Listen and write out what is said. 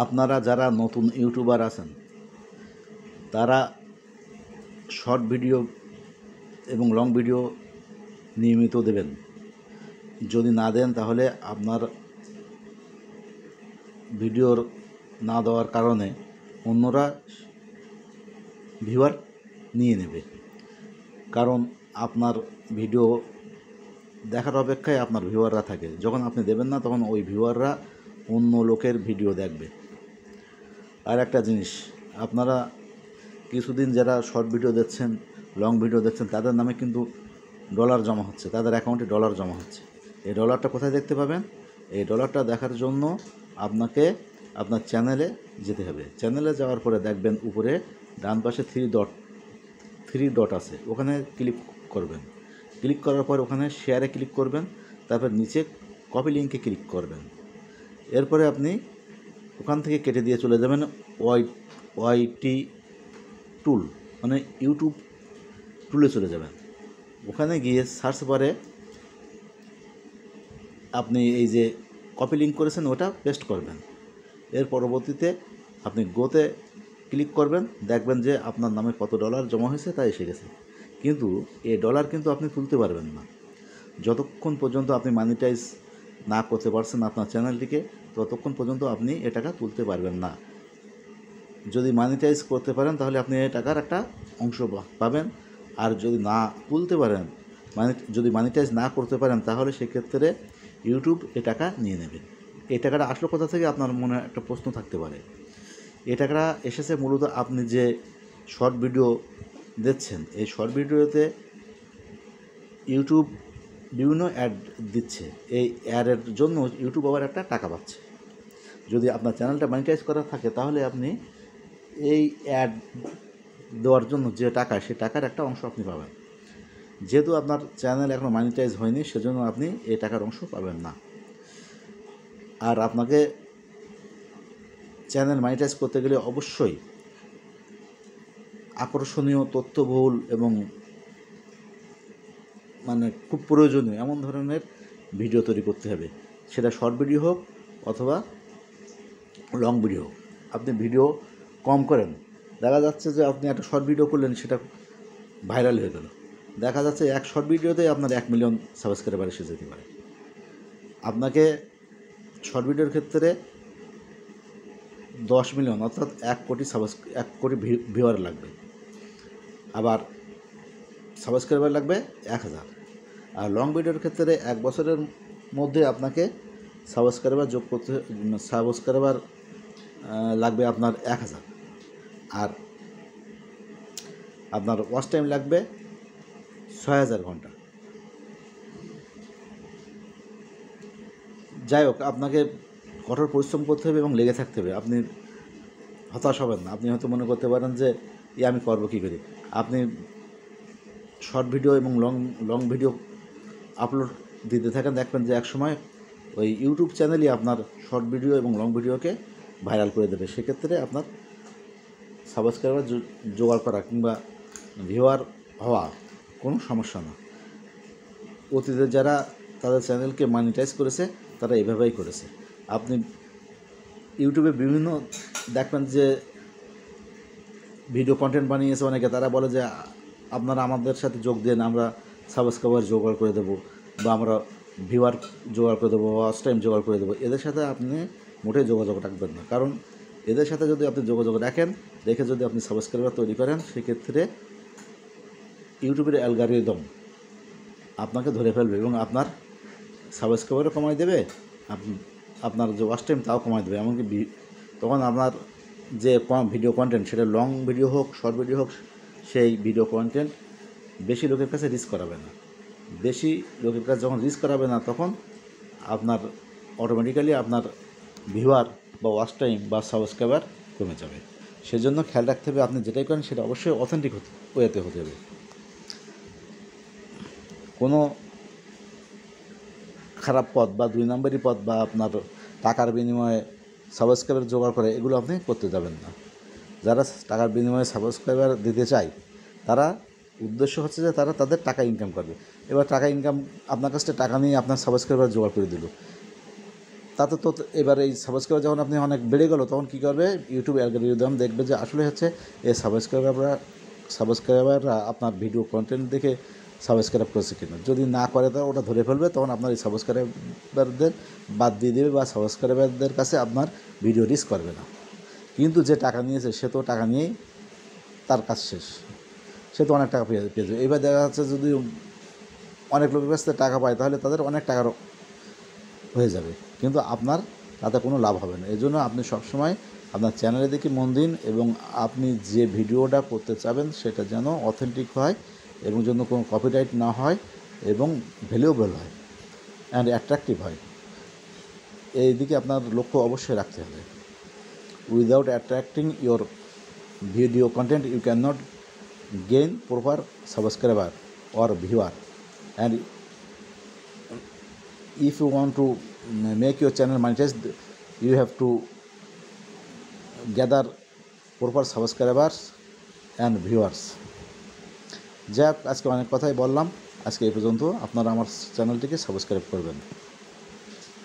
আপনারা যারা নতুন ইউটিউবার আছেন তারা শর্ট ভিডিও এবং লং ভিডিও নিয়মিত দেবেন। যদি না দেন তাহলে আপনার ভিডিওর না দেওয়ার কারণে অন্যরা ভিউয়ার নিয়ে নেবে। কারণ আপনার ভিডিও দেখার অপেক্ষায় আপনার ভিউয়াররা থাকে। যখন আপনি দেবেন না তখন ওই ভিউয়াররা অন্য লোকের ভিডিও দেখবে। আর একটা জিনিস, আপনারা কিছুদিন যারা শর্ট ভিডিও দেখছেন, লং ভিডিও দেখছেন, তাদের নামে কিন্তু ডলার জমা হচ্ছে, তাদের অ্যাকাউন্টে ডলার জমা হচ্ছে। এই ডলারটা কোথায় দেখতে পাবেন? এই ডলারটা দেখার জন্য আপনাকে আপনার চ্যানেলে যেতে হবে। চ্যানেলে যাওয়ার পরে দেখবেন উপরে ডান পাশে থ্রি ডট আছে, ওখানে ক্লিক করবেন। ক্লিক করার পর ওখানে শেয়ারে ক্লিক করবেন, তারপর নিচে কপি লিঙ্কে ক্লিক করবেন। এরপরে আপনি ওখান থেকে কেটে দিয়ে চলে যাবেন ওয়াইটি টুল, মানে ইউটিউব টুলে চলে যাবেন। ওখানে গিয়ে সার্চ বারে আপনি এই যে কপি লিঙ্ক করেছেন ওটা পেস্ট করবেন। এর পরবর্তীতে আপনি গোতে ক্লিক করবেন, দেখবেন যে আপনার নামে কত ডলার জমা হয়েছে তা এসে গেছে। কিন্তু এই ডলার কিন্তু আপনি তুলতে পারবেন না যতক্ষণ পর্যন্ত আপনি মনিটাইজ না করতে পারছেন আপনার চ্যানেলটিকে, ততক্ষণ পর্যন্ত আপনি এ টাকা তুলতে পারবেন না। যদি মনিটাইজ করতে পারেন তাহলে আপনি এই টাকার একটা অংশ পাবেন। আর যদি না তুলতে পারেন, যদি মনিটাইজ না করতে পারেন, তাহলে সেক্ষেত্রে ইউটিউব এ টাকা নিয়ে নেবে। এই টাকাটা আসলো কোথা থেকে আপনার মনে একটা প্রশ্ন থাকতে পারে। এই টাকাটা এসেছে মূলত আপনি যে শর্ট ভিডিও দেখছেন, এই শর্ট ভিডিওতে ইউটিউব বিভিন্ন অ্যাড দিচ্ছে। এই অ্যাডের জন্য ইউটিউব আবার একটা টাকা পাচ্ছে। যদি আপনার চ্যানেলটা মনিটাইজ করা থাকে তাহলে আপনি এই অ্যাড দেওয়ার জন্য যে টাকা, সেই টাকার একটা অংশ আপনি পাবেন। যেহেতু আপনার চ্যানেল এখনও মনিটাইজ হয়নি, সেজন্য আপনি এই টাকার অংশ পাবেন না। আর আপনাকে চ্যানেল মনিটাইজ করতে গেলে অবশ্যই আকর্ষণীয়, তথ্যবহুল এবং মানে খুব প্রয়োজনীয় এমন ধরনের ভিডিও তৈরি করতে হবে। সেটা শর্ট ভিডিও হোক অথবা লং ভিডিও হোক। আপনি ভিডিও কম করেন, দেখা যাচ্ছে যে আপনি একটা শর্ট ভিডিও করলেন, সেটা ভাইরাল হয়ে গেল। দেখা যাচ্ছে এক শর্ট ভিডিওতেই আপনার 1 মিলিয়ন সাবস্ক্রাইবার এসে যেতে পারে। আপনাকে শর্ট ভিডিওর ক্ষেত্রে 10 মিলিয়ন অর্থাৎ 1 কোটি ভিউয়ার লাগবে, আবার সাবস্ক্রাইবার লাগবে 1000। আর লং ভিডিওর ক্ষেত্রে 1 বছরের মধ্যে আপনাকে সাবস্ক্রাইবার লাগবে আপনার 1000, আর আপনার ওয়াচ টাইম লাগবে 6000 ঘন্টা। যাই হোক, আপনাকে কঠোর পরিশ্রম করতে হবে এবং লেগে থাকতে হবে। আপনি হতাশ হবেন না। আপনি হয়তো মনে করতে পারেন যে আমি করবো কী করে। আপনি শর্ট ভিডিও এবং লং ভিডিও আপলোড দিতে থাকেন, দেখবেন যে এক সময় ওই ইউটিউব চ্যানেলই আপনার শর্ট ভিডিও এবং লং ভিডিওকে ভাইরাল করে দেবে। সেক্ষেত্রে আপনার সাবস্ক্রাইবার জোগাড় করা কিংবা ভিউয়ার হওয়া কোনো সমস্যা না। অতীতে যারা তাদের চ্যানেলকে মনিটাইজ করেছে তারা এভাবেই করেছে। আপনি ইউটিউবে বিভিন্ন দেখবেন যে ভিডিও কন্টেন্ট বানিয়েছে অনেকে, তারা বলে যে আপনারা আমাদের সাথে যোগ দেন, আমরা সাবস্ক্রাইবার জোগাড় করে দেবো, বা আমরা ভিউয়ার জোগাড় করে দেবো, ওয়াচ টাইম জোগাড় করে দেবো। এদের সাথে আপনি মোটেই যোগাযোগ রাখবেন না। কারণ এদের সাথে যদি আপনি যোগাযোগ রেখে যদি আপনি সাবস্ক্রাইবার তৈরি করেন, সেক্ষেত্রে ইউটিউবের অ্যালগরিদম আপনাকে ধরে ফেলবে এবং আপনার সাবস্ক্রাইবারও কমাই দেবে, আপনার যে ওয়াচ টাইম তাও কমাই দেবে। এমনকি তখন আপনার যে ভিডিও কন্টেন্ট, সেটা লং ভিডিও হোক শর্ট ভিডিও হোক, সেই ভিডিও কন্টেন্ট বেশি লোকের কাছে রিচ করাবে না। বেশি লোকের কাছে যখন রিচ করাবে না, তখন আপনার অটোমেটিক্যালি আপনার ভিউয়ার বা ওয়াচ টাইম বা সাবস্ক্রাইবার কমে যাবে। সেজন্য খেয়াল রাখতে হবে আপনি যেটাই করেন সেটা অবশ্যই অথেন্টিক ওয়েতে হতে হবে। কোনো খারাপ পথ বা 2 নম্বরই পথ বা আপনার টাকার বিনিময়ে সাবস্ক্রাইবার জোগাড় করে, এগুলো আপনি করতে যাবেন না। যারা টাকার বিনিময়ে সাবস্ক্রাইবার দিতে চায়, তারা উদ্দেশ্য হচ্ছে যে তারা তাদের টাকা ইনকাম করবে। এবার টাকা ইনকাম আপনার কাছ থেকে টাকা নিয়ে আপনার সাবস্ক্রাইবার জোগাড় করে দিল, তাতে তো এবার এই সাবস্ক্রাইবার যখন আপনি অনেক বেড়ে গেল তখন কী করবে, ইউটিউব অ্যালগরিদম দেখবে যে আসলে হচ্ছে এই সাবস্ক্রাইবাররা আপনার ভিডিও কন্টেন্ট দেখে সাবস্ক্রাইব করেছে কিনা। যদি না করে তো ওটা ধরে ফেলবে, তখন আপনার এই সাবস্ক্রাইবারদের বাদ দিয়ে দেবে বা সাবস্ক্রাইবারদের কাছে আপনার ভিডিও রিচ করবে না। কিন্তু যে টাকা নিয়েছে সে তো টাকা নিয়েই তার কাজ শেষ, সে তো অনেক টাকা পেয়ে যাবে। এবার দেখা যাচ্ছে যদি অনেক লোকের কাছ থেকে টাকা পায় তাহলে তাদের অনেক টাকার হয়ে যাবে, কিন্তু আপনার তাতে কোনো লাভ হবে না। এই জন্য আপনি সবসময় আপনার চ্যানেলের দিকে মন দিন এবং আপনি যে ভিডিওটা করতে চাবেন সেটা যেন অথেন্টিক হয় এবং যেন কোনো কপিরাইট না হয় এবং ভ্যালুয়েবল হয় অ্যান্ড অ্যাট্রাকটিভ হয়। এই দিকে আপনার লক্ষ্য অবশ্যই রাখতে হবে। Without attracting your video content you can not gain proper subscriber or viewer, and if you want to make your channel monetized you have to gather proper subscribers and viewers. যাক, আজকে অনেক কথাই বললাম, আজকে এই পর্যন্ত। আপনারা আমার চ্যানেলটিকে সাবস্ক্রাইব করবেন।